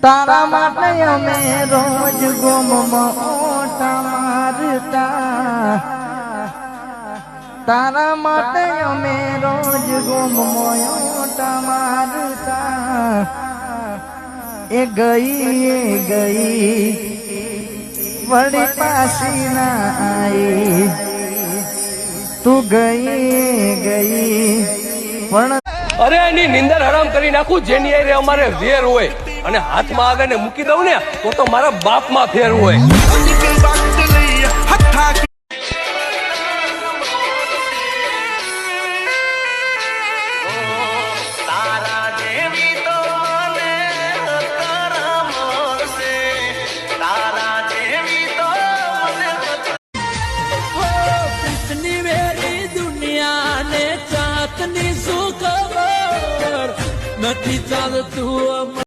તારા માટે અમે રોજ ગોમમાં ઓટા મારતા, તારા માટે અમે રોજ ગોમમાં ઓટા મારતા. એ ગઈ વળી પાછી ના આઈ, તું ગઈ પણ અરે એની નિંદર હરામ કરી નાખું જેની આરે અમારે વેર હોય અને હાથમાં આગળ ને મૂકી દઉં ને તો મારા બાપમાં ફેર હોય. નથી ચાલતું